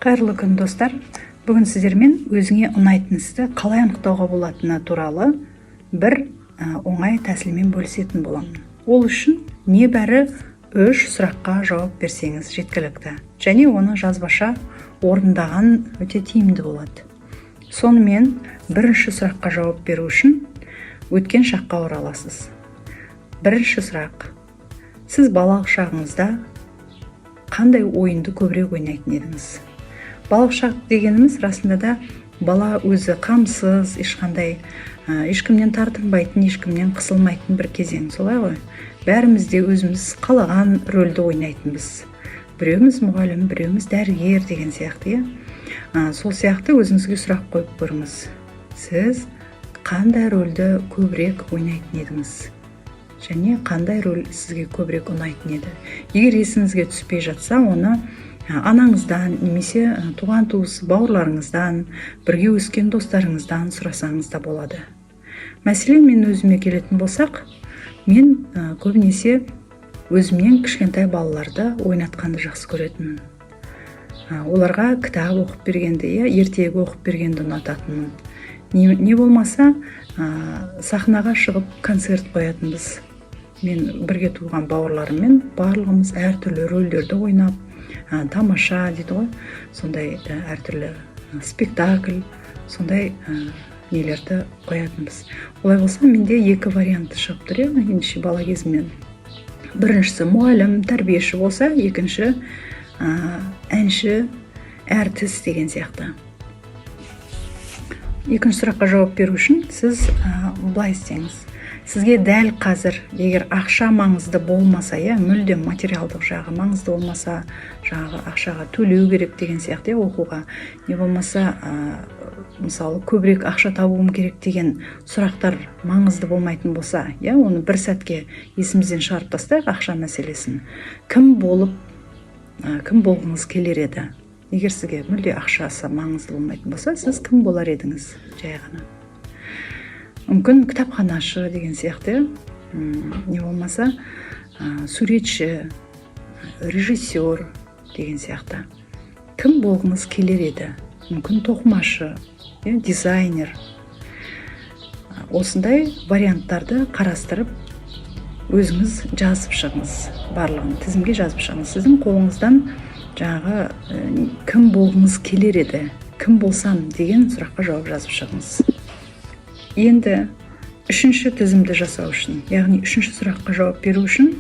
Қайырлы күн достар. Бүгін сіздермен өзіңе ұнайтын істі қалай анықтауға болатыны туралы бір оңай тәсілмен бөлісетін боламын. Ол үшін небәрі 3 сұраққа жауап берсеңіз жеткілікті. Және оны жазбаша орындаған өте тиімді болады. Сонымен бірінші сұраққа жауап беру үшін өткен шаққа ораласыз. Бірінші сұрақ. Сіз балалық шағыңызда қандай ойынды көбірек ойнайтын едіңіз? Балалық шақ дегеніміз расында да бала өзі қамсыз, ешкімнен тартынбайтын, ешкімнен қысылмайтын бір кезең, солай ғой. Бәріміз де өзіміз қалаған рөлді ойнайтынбыз. Біреуміз мұғалім, біреуміз дәрігер деген сияқты, сол сияқты өзіңізге сұрақ қойып көріңіз. Сіз қандай рөлді көбірек ойнайтын едіңіз? Және қандай рөл сізге көбірек ұнайтын еді? Егер есіңізге түспей жатса, оны анаңыздан, немесе туған туыс бауырларыңыздан, бірге өскен достарыңыздан сұрасаңыз да болады. Мәселен, мен өзіме келетін болсақ, мен көбінесе өзімнен кішкентай балаларды ойнатқанды жақсы көретінмін. Оларға кітап оқып бергенді, ертегі оқып бергенді ұнататынмын. Не болмаса, сахнаға шығып концерт қоятынбыз. Мен бірге туған бауырларыммен барлығымыз әртүрлі рөлдерді ойнап, тамаша дейді ғой, сондай әртүрлі спектакль, сондай нелерді қоятынбыз. Олай болса, менде 2 варианты шығып тұр, ендеше бала кезімнен. Біріншісі мұғалім, тәрбиеші болса, екінші әнші, әртіс деген сияқты. Екінші сұраққа жауап беру үшін сіз былай істеңіз. Сізге дәл қазір, егер ақша маңызды болмаса, мүлдем материалдық жағы маңызды болмаса, ақшаға төлеу керек деген сияқты оқуға, не болмаса, мысалы, көбірек ақша табуым керек деген сұрақтар маңызды болмайтын болса, оны бір сәтке есімізден шығарып тастайық ақша мәселесін. Кім болғыңыз келер еді? Егер сізге мүлде ақшасы маңызды болмайтын болса, сіз кім болар едіңіз? Жай ғана. Мүмкін кітапханашы деген сияқты, не болмаса, суретші, режиссер деген сияқты. Кім болғыңыз келер еді? Мүмкін тоқымашы, дизайнер. Осындай варианттарды қарастырып, өзіңіз жазып шығыңыз, барлығын тізімге жазып шығыңыз. Сіздің қолыңыздан кім болғыңыз келер еді, кім болсам деген сұраққа жауап жазып шығыңыз. Енді үшінші тізімді жасау үшін, яғни үшінші сұраққа жауап беру үшін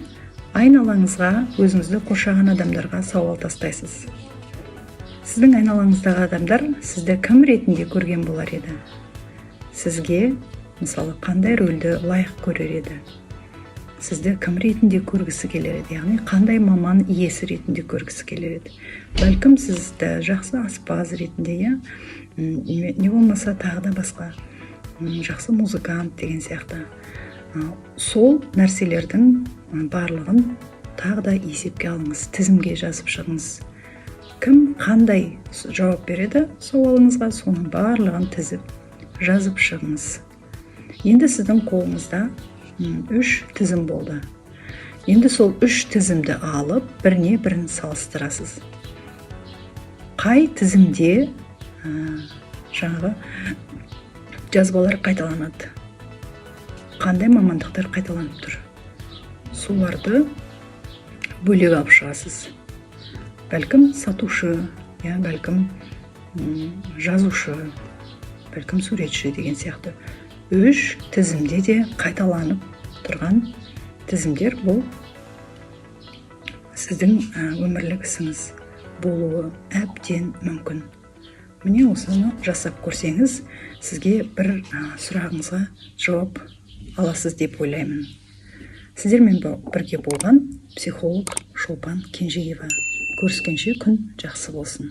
айналаңызға, өзіңізді қоршаған адамдарға сауал тастайсыз. Сіздің айналаңыздағы адамдар сізді кім ретінде көрген болар еді? Сізге, мысалы, қандай рөлді лайық көрер еді? Сізді кім ретінде көргісі келер еді? Яғни қандай маман иесі ретінде көргісі келер еді? Бәлкім сізді жақсы аспаз ретінде, не болмаса тағы да басқа, жақсы музыкант деген сияқты. Сол нәрселердің барлығын тағы да есепке алыңыз, тізімге жазып шығыңыз. Кім қандай жауап береді сауалыңызға, соның барлығын тізіп жазып шығыңыз. Енді сіздің қолыңызда 3 тізім болды. Енді сол 3 тізімді алып, біріне бірін салыстырасыз. Қай тізімде жазбалар қайталанады? Қандай мамандықтар қайталанып тұр? Соларды бөлек алып шығасыз. Бәлкім сатушы, бәлкім жазушы, бәлкім суретші деген сияқты. 3 тізімде де қайталанып тұрған тізімдер бұл сіздің өмірлік ісіңіз болуы әбден мүмкін. Міне осыны жасап көрсеңіз, сізге бір сұрағыңызға жауап аласыз деп ойлаймын. Сіздермен бірге болған психолог Шолпан Кенжеева. Көріскенше күн жақсы болсын.